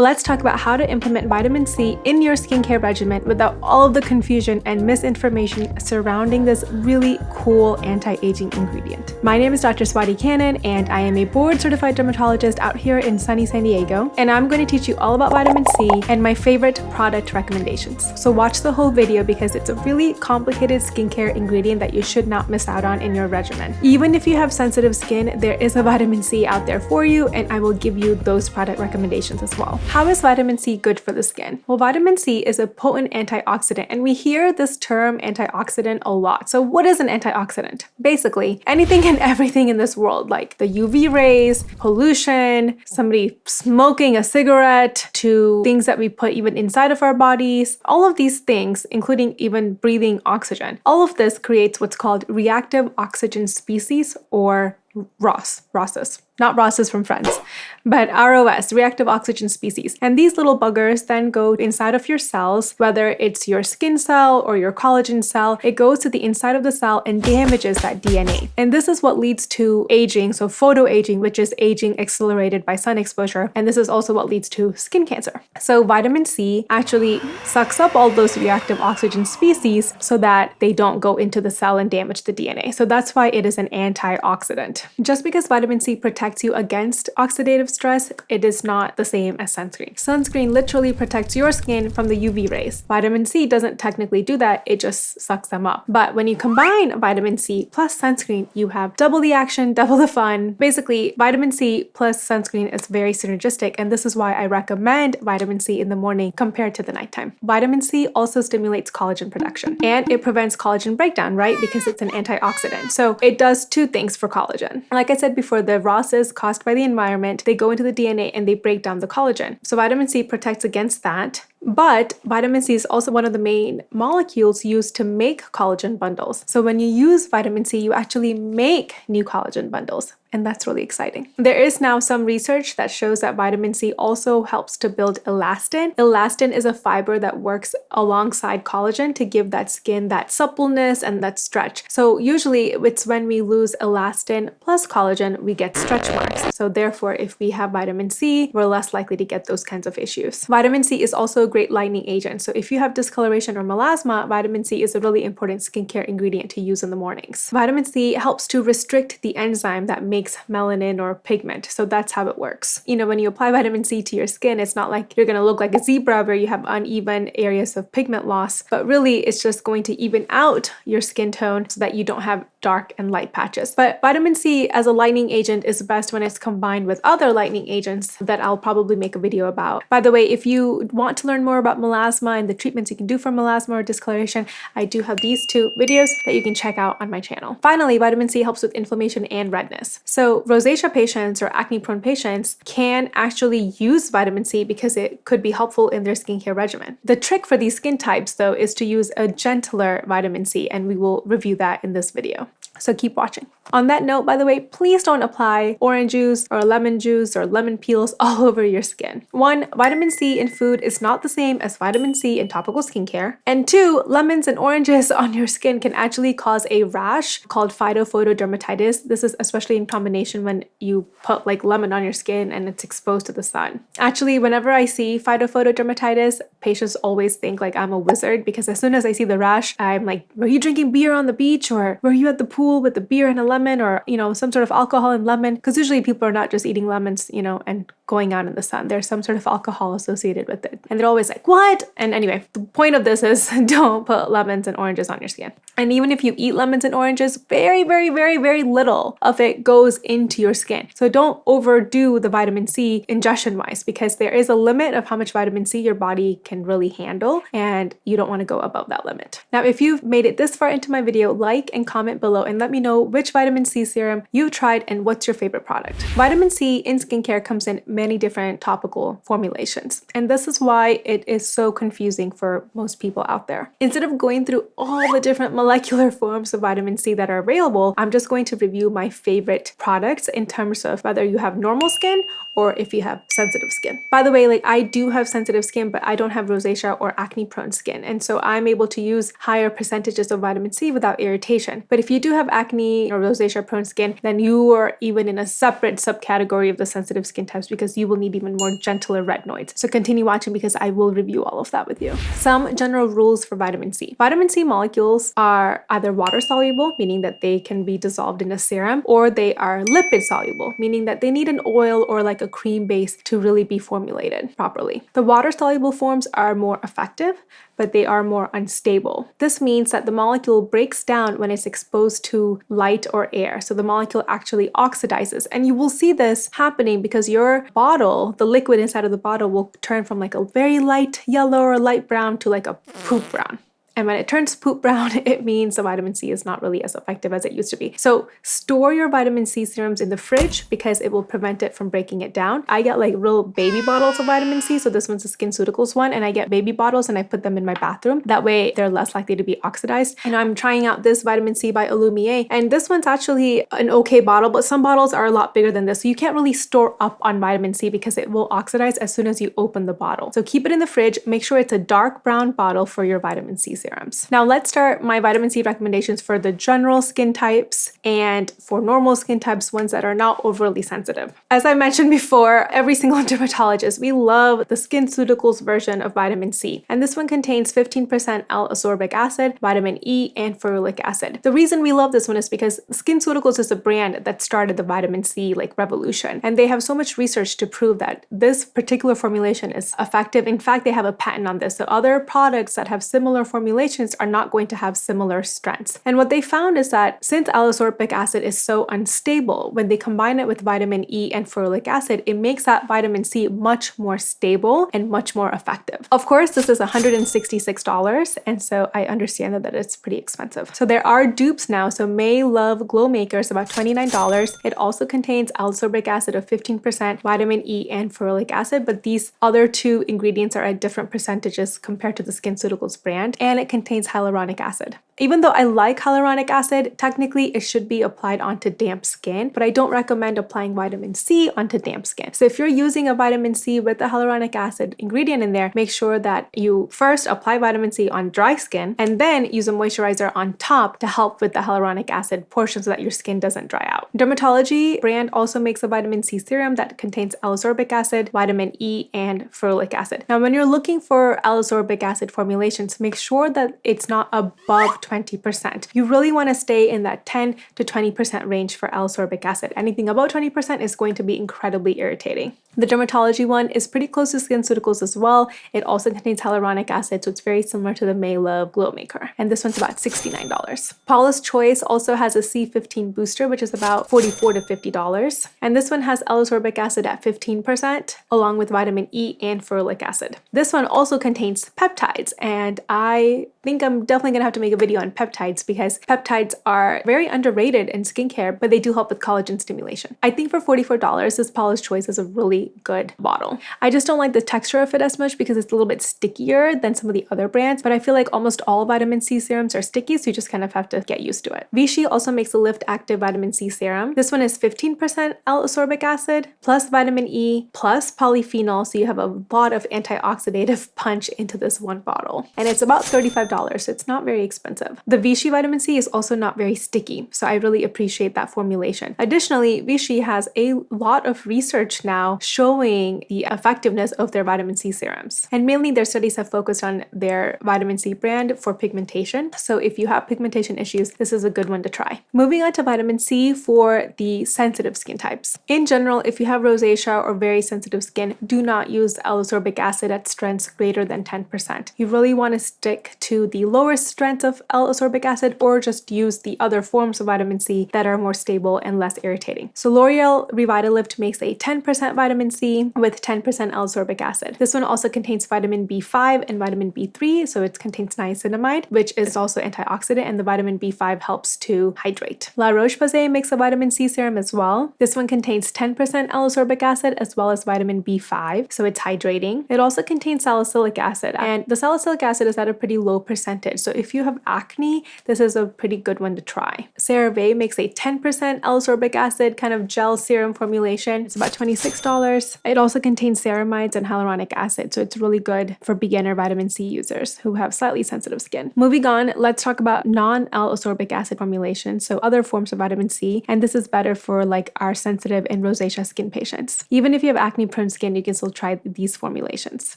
Let's talk about how to implement vitamin C in your skincare regimen without all of the confusion and misinformation surrounding this really cool anti-aging ingredient. My name is Dr. Swati Kannan, and I am a board-certified dermatologist out here in sunny San Diego, and I'm going to teach you all about vitamin C and my favorite product recommendations. So watch the whole video because it's a really complicated skincare ingredient that you should not miss out on in your regimen. Even if you have sensitive skin, there is a vitamin C out there for you, and I will give you those product recommendations as well. How is vitamin C good for the skin? Well, vitamin C is a potent antioxidant, and we hear this term antioxidant a lot. So what is an antioxidant? Basically, anything and everything in this world, like the UV rays, pollution, somebody smoking a cigarette, to things that we put even inside of our bodies, all of these things, including even breathing oxygen. All of this creates what's called reactive oxygen species, or ROSs. Not Ross's from Friends, but ROS, reactive oxygen species. And these little buggers then go inside of your cells, whether it's your skin cell or your collagen cell. It goes to the inside of the cell and damages that DNA. And this is what leads to aging, so photoaging, which is aging accelerated by sun exposure. And this is also what leads to skin cancer. So vitamin C actually sucks up all those reactive oxygen species so that they don't go into the cell and damage the DNA. So that's why it is an antioxidant. Just because vitamin C protects you against oxidative stress, it is not the same as sunscreen. Sunscreen literally protects your skin from the UV rays. Vitamin C doesn't technically do that, it just sucks them up. But when you combine vitamin C plus sunscreen, you have double the action, double the fun. Basically, vitamin C plus sunscreen is very synergistic, and this is why I recommend vitamin C in the morning compared to the nighttime. Vitamin C also stimulates collagen production, and it prevents collagen breakdown, right? Because it's an antioxidant. So it does two things for collagen. Like I said before, the ROSs caused by the environment, they go into the DNA and they break down the collagen. So vitamin C protects against that. But vitamin C is also one of the main molecules used to make collagen bundles. So when you use vitamin C, you actually make new collagen bundles. And that's really exciting. There is now some research that shows that vitamin C also helps to build elastin. Elastin is a fiber that works alongside collagen to give that skin that suppleness and that stretch. So usually it's when we lose elastin plus collagen, we get stretch marks. So therefore, if we have vitamin C, we're less likely to get those kinds of issues. Vitamin C is also a great lightening agent. So if you have discoloration or melasma, vitamin C is a really important skincare ingredient to use in the mornings. Vitamin C helps to restrict the enzyme that makes melanin or pigment. So that's how it works. You know, when you apply vitamin C to your skin, it's not like you're going to look like a zebra where you have uneven areas of pigment loss, but really it's just going to even out your skin tone so that you don't have dark and light patches. But vitamin C as a lightening agent is best when it's combined with other lightening agents that I'll probably make a video about. By the way, if you want to learn more about melasma and the treatments you can do for melasma or discoloration, I do have these two videos that you can check out on my channel. Finally, vitamin C helps with inflammation and redness. So rosacea patients or acne-prone patients can actually use vitamin C because it could be helpful in their skincare regimen. The trick for these skin types, though, is to use a gentler vitamin C, and we will review that in this video. So keep watching. On that note, by the way, please don't apply orange juice or lemon juice or lemon peels all over your skin. 1, vitamin C in food is not the same as vitamin C in topical skincare. And 2, lemons and oranges on your skin can actually cause a rash called phytophotodermatitis. This is especially in combination when you put like lemon on your skin and it's exposed to the sun. Actually, whenever I see phytophotodermatitis, patients always think like I'm a wizard, because as soon as I see the rash, I'm like, were you drinking beer on the beach, or were you at the pool with the beer and a lemon, or, you know, some sort of alcohol and lemon? Because usually people are not just eating lemons, you know, and going out in the sun. There's some sort of alcohol associated with it. And they're always like, what? And anyway, the point of this is don't put lemons and oranges on your skin. And even if you eat lemons and oranges, very, very, very, very little of it goes into your skin. So don't overdo the vitamin C ingestion wise, because there is a limit of how much vitamin C your body can really handle, and you don't want to go above that limit. Now, if you've made it this far into my video, like and comment below and let me know which vitamin C serum you've tried and what's your favorite product. Vitamin C in skincare comes in many different topical formulations, and this is why it is so confusing for most people out there. Instead of going through all the different molecular molecular forms of vitamin C that are available, I'm just going to review my favorite products in terms of whether you have normal skin or if you have sensitive skin. By the way, like I do have sensitive skin, but I don't have rosacea or acne prone skin. And so I'm able to use higher percentages of vitamin C without irritation. But if you do have acne or rosacea prone skin, then you are even in a separate subcategory of the sensitive skin types because you will need even more gentler retinoids. So continue watching because I will review all of that with you. Some general rules for vitamin C. Vitamin C molecules are either water soluble, meaning that they can be dissolved in a serum, or they are lipid soluble, meaning that they need an oil or like a cream base to really be formulated properly. The water soluble forms are more effective, but they are more unstable. This means that the molecule breaks down when it's exposed to light or air. So the molecule actually oxidizes. And you will see this happening because your bottle, the liquid inside of the bottle, will turn from like a very light yellow or light brown to like a poop brown. And when it turns poop brown, it means the vitamin C is not really as effective as it used to be. So store your vitamin C serums in the fridge because it will prevent it from breaking it down. I get like real baby bottles of vitamin C. So this one's a SkinCeuticals one, and I get baby bottles and I put them in my bathroom. That way they're less likely to be oxidized. And I'm trying out this vitamin C by Illumia, and this one's actually an okay bottle, but some bottles are a lot bigger than this. So you can't really store up on vitamin C because it will oxidize as soon as you open the bottle. So keep it in the fridge. Make sure it's a dark brown bottle for your vitamin C serums. Now let's start my vitamin C recommendations for the general skin types and for normal skin types, ones that are not overly sensitive. As I mentioned before, every single dermatologist, we love the SkinCeuticals version of vitamin C. And this one contains 15% L-ascorbic acid, vitamin E, and ferulic acid. The reason we love this one is because SkinCeuticals is a brand that started the vitamin C revolution. And they have so much research to prove that this particular formulation is effective. In fact, they have a patent on this. So other products that have similar formulations are not going to have similar strengths. And what they found is that since L-ascorbic acid is so unstable, when they combine it with vitamin E and ferulic acid, it makes that vitamin C much more stable and much more effective. Of course, this is $166, and so I understand that it's pretty expensive. So there are dupes now. So May Love Glow Maker is about $29. It also contains L-ascorbic acid of 15%, vitamin E, and ferulic acid, but these other two ingredients are at different percentages compared to the SkinCeuticals brand, and it contains hyaluronic acid. Even though I like hyaluronic acid, technically it should be applied onto damp skin, but I don't recommend applying vitamin C onto damp skin. So if you're using a vitamin C with the hyaluronic acid ingredient in there, make sure that you first apply vitamin C on dry skin and then use a moisturizer on top to help with the hyaluronic acid portion so that your skin doesn't dry out. Dermatology brand also makes a vitamin C serum that contains L-ascorbic acid, vitamin E, and ferulic acid. Now, when you're looking for L-ascorbic acid formulations, make sure that it's not above 20%. You really want to stay in that 10 to 20% range for L-ascorbic acid. Anything above 20% is going to be incredibly irritating. The dermatology one is pretty close to SkinCeuticals as well. It also contains hyaluronic acid, so it's very similar to the May Love Glow Maker. And this one's about $69. Paula's Choice also has a C15 booster, which is about $44 to $50. And this one has L-ascorbic acid at 15%, along with vitamin E and ferulic acid. This one also contains peptides, and I think I'm definitely gonna have to make a video on peptides because peptides are very underrated in skincare, but they do help with collagen stimulation. I think for $44, this Paula's Choice is a really good bottle. I just don't like the texture of it as much because it's a little bit stickier than some of the other brands, but I feel like almost all vitamin C serums are sticky, so you just kind of have to get used to it. Vichy also makes a Lift Active Vitamin C Serum. This one is 15% L-ascorbic acid, plus vitamin E, plus polyphenol, so you have a lot of antioxidative punch into this one bottle. And it's about $35, so it's not very expensive. The Vichy Vitamin C is also not very sticky, so I really appreciate that formulation. Additionally, Vichy has a lot of research now showing the effectiveness of their vitamin C serums. And mainly their studies have focused on their vitamin C brand for pigmentation. So if you have pigmentation issues, this is a good one to try. Moving on to vitamin C for the sensitive skin types. In general, if you have rosacea or very sensitive skin, do not use L-ascorbic acid at strengths greater than 10%. You really want to stick to the lowest strength of L-ascorbic acid or just use the other forms of vitamin C that are more stable and less irritating. So L'Oreal Revitalift makes a 10% vitamin C with 10% L-ascorbic acid. This one also contains vitamin B5 and vitamin B3, so it contains niacinamide, which is also antioxidant, and the vitamin B5 helps to hydrate. La Roche-Posay makes a vitamin C serum as well. This one contains 10% L-ascorbic acid as well as vitamin B5, so it's hydrating. It also contains salicylic acid, and the salicylic acid is at a pretty low percentage. So if you have acne, this is a pretty good one to try. CeraVe makes a 10% L-ascorbic acid kind of gel serum formulation. It's about $26. It also contains ceramides and hyaluronic acid, so it's really good for beginner vitamin C users who have slightly sensitive skin. Moving on, let's talk about non-L-ascorbic acid formulations, so other forms of vitamin C, and this is better for like our sensitive and rosacea skin patients. Even if you have acne-prone skin, you can still try these formulations.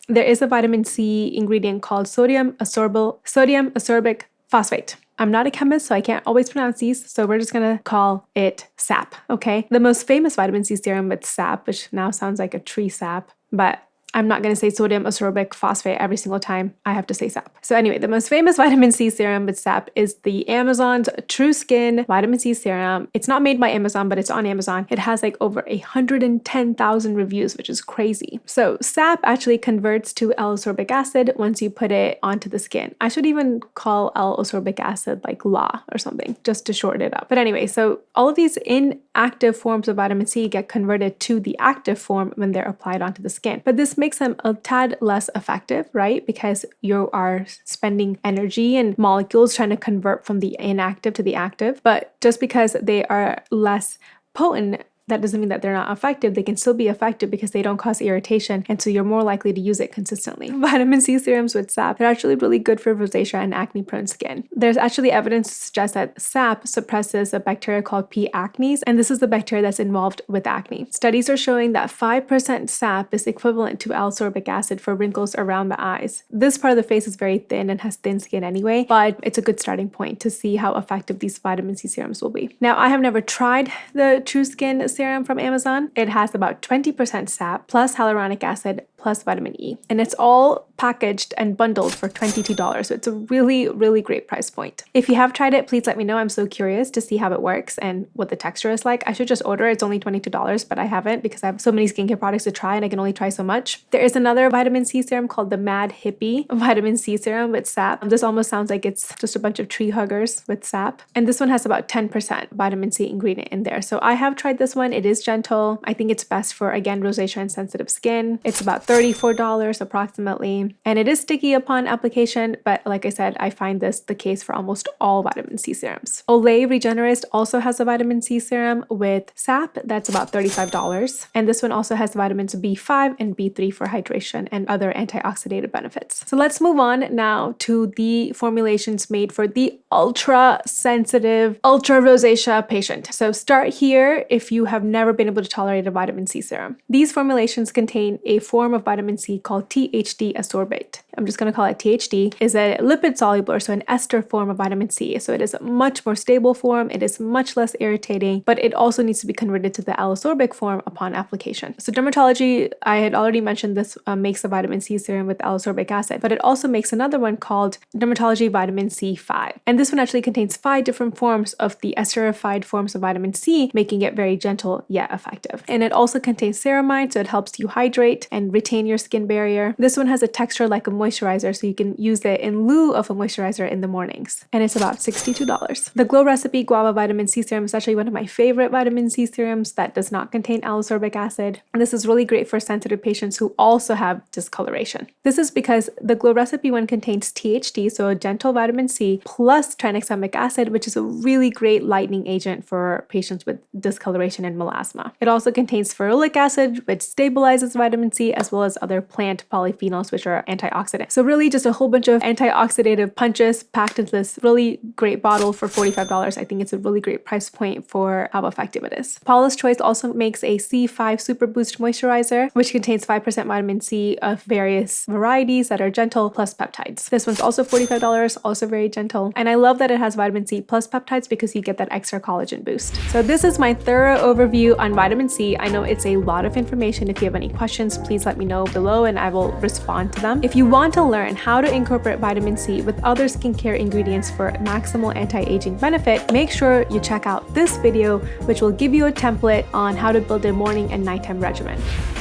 There is a vitamin C ingredient called sodium ascorbic phosphate. I'm not a chemist, so I can't always pronounce these, so we're just gonna call it SAP, okay? The most famous vitamin C serum with SAP, which now sounds like a tree sap, but I'm not going to say sodium ascorbic phosphate every single time I have to say SAP. So anyway, the most famous vitamin C serum with SAP is the Amazon's True Skin Vitamin C Serum. It's not made by Amazon, but it's on Amazon. It has like over 110,000 reviews, which is crazy. So SAP actually converts to L-ascorbic acid once you put it onto the skin. I should even call L-ascorbic acid like LAA or something, just to shorten it up. But anyway, so all of these inactive forms of vitamin C get converted to the active form when they're applied onto the skin. But this makes them a tad less effective, right? Because you are spending energy and molecules trying to convert from the inactive to the active. But just because they are less potent, that doesn't mean that they're not effective. They can still be effective because they don't cause irritation, and so you're more likely to use it consistently. Vitamin C serums with SAP are actually really good for rosacea and acne-prone skin. There's actually evidence to suggest that SAP suppresses a bacteria called P. acnes, and this is the bacteria that's involved with acne. Studies are showing that 5% SAP is equivalent to L-ascorbic acid for wrinkles around the eyes. This part of the face is very thin and has thin skin anyway, but it's a good starting point to see how effective these vitamin C serums will be. Now, I have never tried the True Skin serum from Amazon. It has about 20% SAP plus hyaluronic acid plus vitamin E, and it's all packaged and bundled for $22. So it's a really, really great price point. If you have tried it, please let me know. I'm so curious to see how it works and what the texture is like. I should just order it. It's only $22, but I haven't because I have so many skincare products to try and I can only try so much. There is another vitamin C serum called the Mad Hippie vitamin C serum with SAP. This almost sounds like it's just a bunch of tree huggers with SAP. And this one has about 10% vitamin C ingredient in there. So I have tried this one. It is gentle. I think it's best for, again, rosacea and sensitive skin. It's about $34 approximately. And it is sticky upon application, but like I said, I find this the case for almost all vitamin C serums. Olay Regenerist also has a vitamin C serum with SAP that's about $35. And this one also has vitamins B5 and B3 for hydration and other antioxidant benefits. So let's move on now to the formulations made for the ultra sensitive, ultra rosacea patient. So start here if you have never been able to tolerate a vitamin C serum. These formulations contain a form of vitamin C called THD ascorbate. I'm just going to call it THD, is a lipid soluble, so an ester form of vitamin C. So it is a much more stable form. It is much less irritating, but it also needs to be converted to the L-ascorbic form upon application. So dermatology, I had already mentioned this makes a vitamin C serum with L-ascorbic acid, but it also makes another one called dermatology vitamin C5. And this one actually contains 5 different forms of the esterified forms of vitamin C, making it very gentle yet effective. And it also contains ceramide, so it helps you hydrate and retain your skin barrier. This one has a texture like a moisturizer, so you can use it in lieu of a moisturizer in the mornings. And it's about $62. The Glow Recipe Guava Vitamin C Serum is actually one of my favorite vitamin C serums that does not contain L-ascorbic acid. And this is really great for sensitive patients who also have discoloration. This is because the Glow Recipe one contains THD, so a gentle vitamin C, plus tranexamic acid, which is a really great lightening agent for patients with discoloration and melasma. It also contains ferulic acid, which stabilizes vitamin C, as well as other plant polyphenols, which are antioxidants. So really just a whole bunch of antioxidative punches packed into this really great bottle for $45. I think it's a really great price point for how effective it is. Paula's Choice also makes a C5 Super Boost Moisturizer, which contains 5% vitamin C of various varieties that are gentle plus peptides. This one's also $45, also very gentle. And I love that it has vitamin C plus peptides because you get that extra collagen boost. So this is my thorough overview on vitamin C. I know it's a lot of information. If you have any questions, please let me know below and I will respond to them. If you want to learn how to incorporate vitamin C with other skincare ingredients for maximal anti-aging benefit, make sure you check out this video, which will give you a template on how to build a morning and nighttime regimen.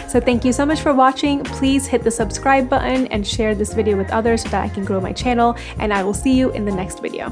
So thank you so much for watching. Please hit the subscribe button and share this video with others so that I can grow my channel, and I will see you in the next video.